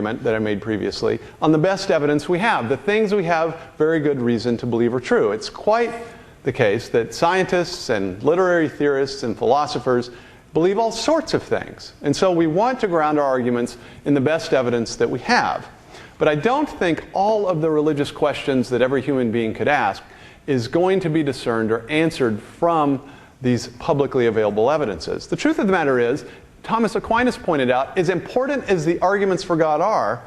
that I made previously on the best evidence we have, the things we have very good reason to believe are true. It's quite the case that scientists and literary theorists and philosophers believe all sorts of things. And so we want to ground our arguments in the best evidence that we have. But I don't think all of the religious questions that every human being could ask is going to be discerned or answered from these publicly available evidences. The truth of the matter is, Thomas Aquinas pointed out, as important as the arguments for God are,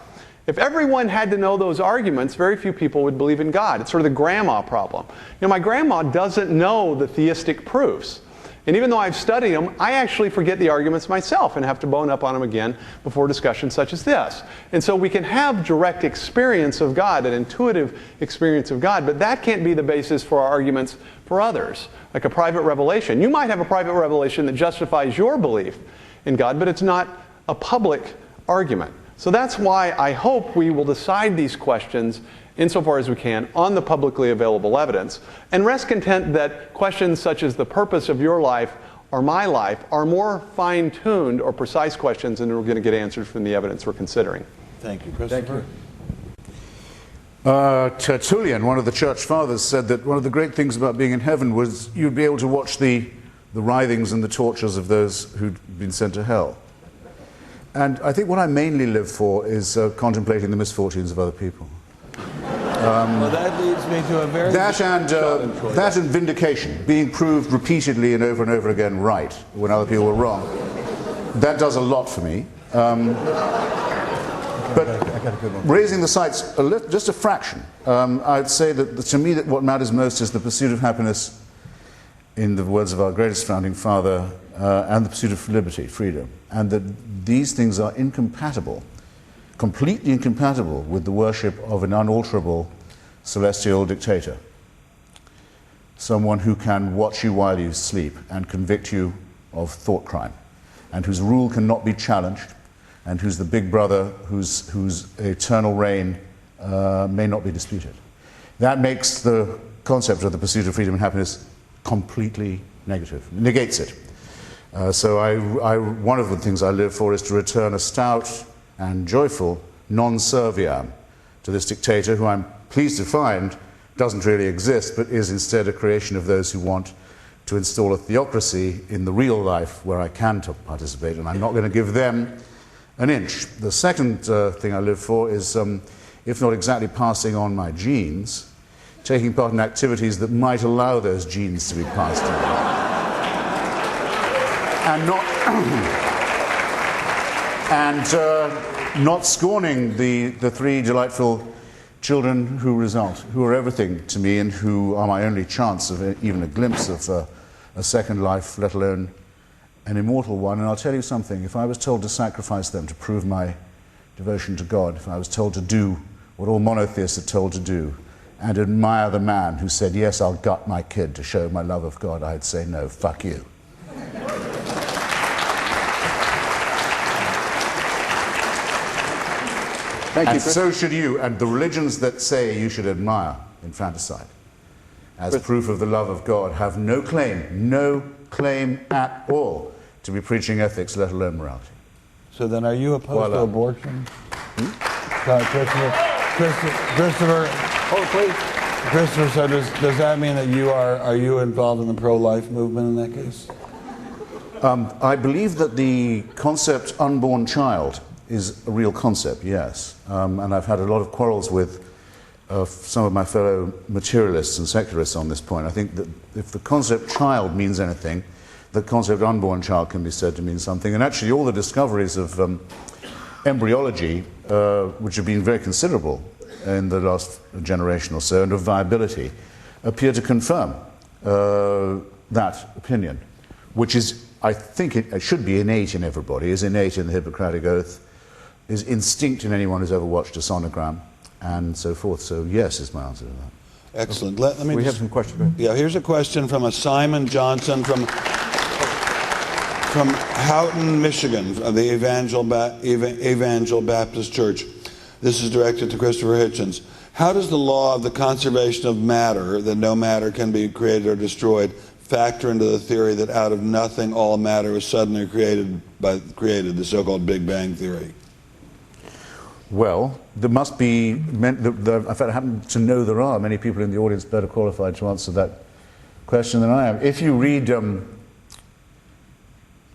if everyone had to know those arguments, very few people would believe in God. It's sort of the grandma problem. You know, my grandma doesn't know the theistic proofs. And even though I've studied them, I actually forget the arguments myself and have to bone up on them again before discussions such as this. And so we can have direct experience of God, an intuitive experience of God, but that can't be the basis for our arguments for others, like a private revelation. You might have a private revelation that justifies your belief in God, but it's not a public argument. So that's why I hope we will decide these questions insofar as we can on the publicly available evidence, and rest content that questions such as the purpose of your life or my life are more fine-tuned or precise questions and we're going to get answered from the evidence we're considering. Thank you, Christopher. Thank you. Tertullian, one of the church fathers, said that one of the great things about being in heaven was you'd be able to watch the writhings and the tortures of those who'd been sent to hell. And I think what I mainly live for is contemplating the misfortunes of other people. Well, that leads me to a very... That and vindication, being proved repeatedly and over again right when other people were wrong. That does a lot for me. But raising the sights just a fraction, I'd say that to me that what matters most is the pursuit of happiness, in the words of our greatest founding father, and the pursuit of liberty, freedom. And that these things are incompatible, completely incompatible with the worship of an unalterable celestial dictator. Someone who can watch you while you sleep and convict you of thought crime, and whose rule cannot be challenged, and who's the big brother whose eternal reign may not be disputed. That makes the concept of the pursuit of freedom and happiness completely negative, negates it. So one of the things I live for is to return a stout and joyful non-serviam to this dictator, who I'm pleased to find doesn't really exist, but is instead a creation of those who want to install a theocracy in the real life where I can participate, and I'm not going to give them an inch. The second thing I live for is, if not exactly passing on my genes, taking part in activities that might allow those genes to be passed on. And not scorning the three delightful children who are everything to me and who are my only chance of even a glimpse of a second life, let alone an immortal one. And I'll tell you something, if I was told to sacrifice them to prove my devotion to God, if I was told to do what all monotheists are told to do, and admire the man who said, yes, I'll gut my kid to show my love of God, I'd say, no, fuck you. Thank you, and Chris. so should you. And the religions that say you should admire infanticide as proof of the love of God have no claim at all to be preaching ethics, let alone morality. So then are you opposed to abortion? Christopher, oh, please. Christopher, so does that mean that are you involved in the pro-life movement in that case? I believe that the concept unborn child is a real concept, yes. And I've had a lot of quarrels with some of my fellow materialists and secularists on this point. I think that if the concept child means anything, the concept unborn child can be said to mean something. And actually all the discoveries of embryology, which have been very considerable in the last generation or so, and of viability, appear to confirm that opinion, which is, I think it should be innate in everybody, is innate in the Hippocratic Oath, is instinct in anyone who's ever watched a sonogram, and so forth. So yes is my answer to that. Excellent. Let me we have some questions. Yeah, here's a question from a Simon Johnson from Houghton, Michigan, of the Evangel Baptist Church. This is directed to Christopher Hitchens. How does the law of the conservation of matter, that no matter can be created or destroyed, factor into the theory that out of nothing all matter was suddenly created, the so-called Big Bang theory? Well, there must be, in fact, I happen to know there are many people in the audience better qualified to answer that question than I am. If you read,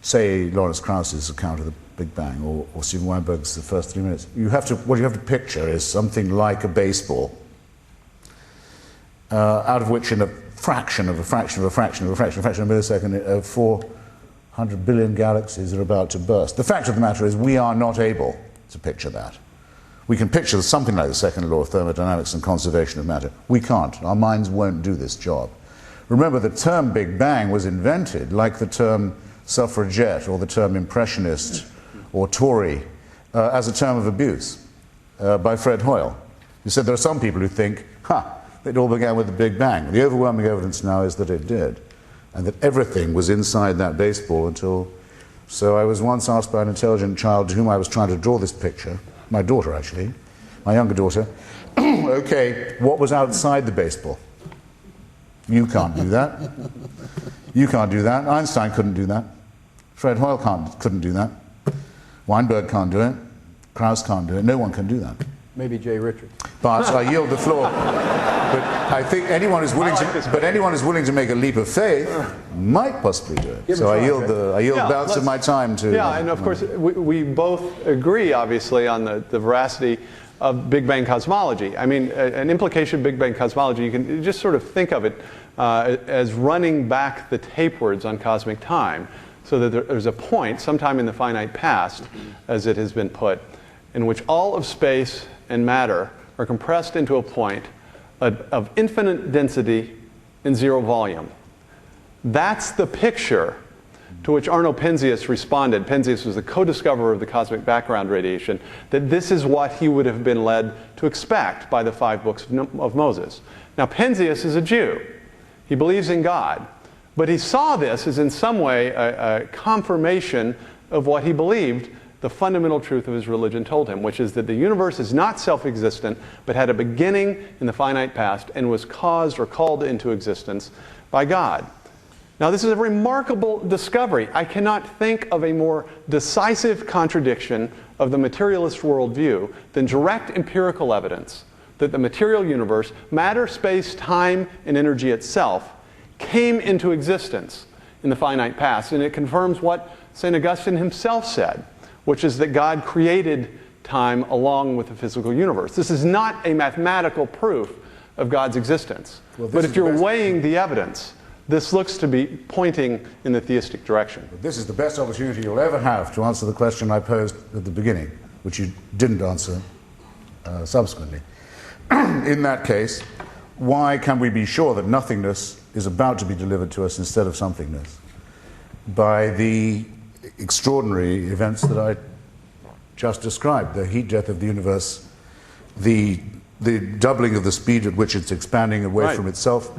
say, Lawrence Krauss's account of the Big Bang, or Stephen Weinberg's The First 3 Minutes, what you have to picture is something like a baseball, out of which in a fraction of a fraction of a fraction of a fraction of a fraction of a millisecond, 400 billion galaxies are about to burst. The fact of the matter is we are not able to picture that. We can picture something like the second law of thermodynamics and conservation of matter. We can't. Our minds won't do this job. Remember, the term Big Bang was invented, like the term suffragette or the term impressionist or Tory, as a term of abuse by Fred Hoyle, who said there are some people who think, it all began with the Big Bang. The overwhelming evidence now is that it did, and that everything was inside that baseball until... So I was once asked by an intelligent child to whom I was trying to draw this picture, my daughter actually, my younger daughter, okay, what was outside the baseball? You can't do that. You can't do that. Einstein couldn't do that. Fred Hoyle couldn't do that. Weinberg can't do it. Krauss can't do it. No one can do that. Maybe Jay Richards. But I yield the floor. But I think anyone who's willing to make a leap of faith might possibly do it. So I yield the balance of my time to... Yeah, and of course, we both agree, obviously, on the veracity of Big Bang cosmology. I mean, an implication of Big Bang cosmology, you can just sort of think of it as running back the tapewords on cosmic time, so that there's a point, sometime in the finite past, as it has been put, in which all of space and matter are compressed into a point of infinite density and zero volume. That's the picture to which Arno Penzias responded. Penzias was the co-discoverer of the cosmic background radiation, that this is what he would have been led to expect by the 5 books of Moses. Now, Penzias is a Jew. He believes in God. But he saw this as in some way a confirmation of what he believed the fundamental truth of his religion told him, which is that the universe is not self-existent, but had a beginning in the finite past and was caused or called into existence by God. Now, this is a remarkable discovery. I cannot think of a more decisive contradiction of the materialist worldview than direct empirical evidence that the material universe, matter, space, time, and energy itself, came into existence in the finite past. And it confirms what St. Augustine himself said, which is that God created time along with the physical universe. This is not a mathematical proof of God's existence. But if you're weighing the evidence, this looks to be pointing in the theistic direction. This is the best opportunity you'll ever have to answer the question I posed at the beginning, which you didn't answer subsequently. In that case, why can we be sure that nothingness is about to be delivered to us instead of somethingness? By the extraordinary events that I just described, the heat death of the universe, the doubling of the speed at which it's expanding away from itself,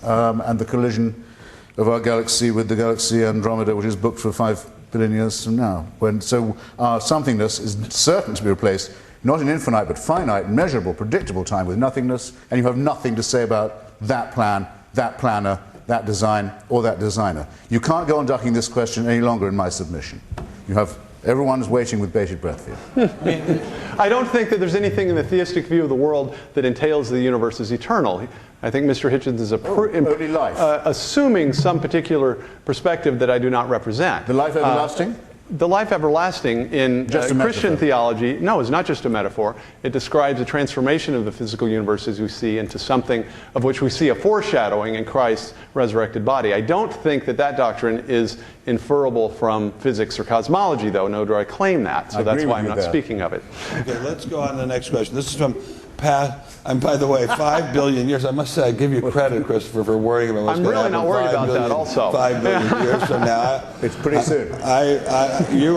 and the collision of our galaxy with the galaxy Andromeda, which is booked for 5 billion years from now. So our somethingness is certain to be replaced, not in infinite but finite, measurable, predictable time with nothingness, and you have nothing to say about that plan, that planner, that design, or that designer. You can't go on ducking this question any longer in my submission. Everyone's waiting with bated breath for you. I don't think that there's anything in the theistic view of the world that entails the universe is eternal. I think Mr. Hitchens is only life. Assuming some particular perspective that I do not represent. The life everlasting? The life everlasting in Christian theology, no, is not just a metaphor. It describes a transformation of the physical universe as we see into something of which we see a foreshadowing in Christ's resurrected body. I don't think that that doctrine is inferable from physics or cosmology, though, nor do I claim that. So that's why I'm not speaking of it. Okay, let's go on to the next question. This is from Pat. And by the way, 5 billion years. I must say, I give you credit, Christopher, for worrying about what's going to happen. I'm really not worried about that. Also, 5 billion years from now. It's pretty soon. You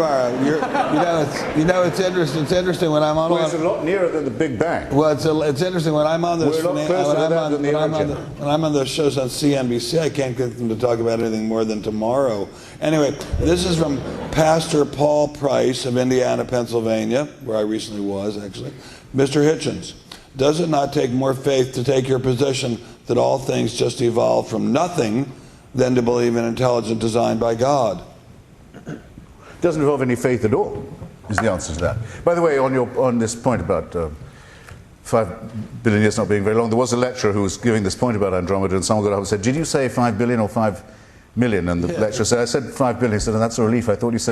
know, it's interesting. It's interesting when I'm on. Well, it's a lot nearer than the Big Bang. Well, it's interesting when I'm on this. We're a lot closer to that than the origin. When I'm on those shows on CNBC, I can't get them to talk about anything more than tomorrow. Anyway, this is from Pastor Paul Price of Indiana, Pennsylvania, where I recently was, actually. Mr. Hitchens, does it not take more faith to take your position that all things just evolved from nothing than to believe in intelligent design by God? It doesn't involve any faith at all. is the answer to that. By the way, on this point about 5 billion years not being very long, there was a lecturer who was giving this point about Andromeda, and someone got up and said, "Did you say 5 billion or 5 million?" And the lecturer said, "I said 5 billion." He said, "And that's a relief. I thought you said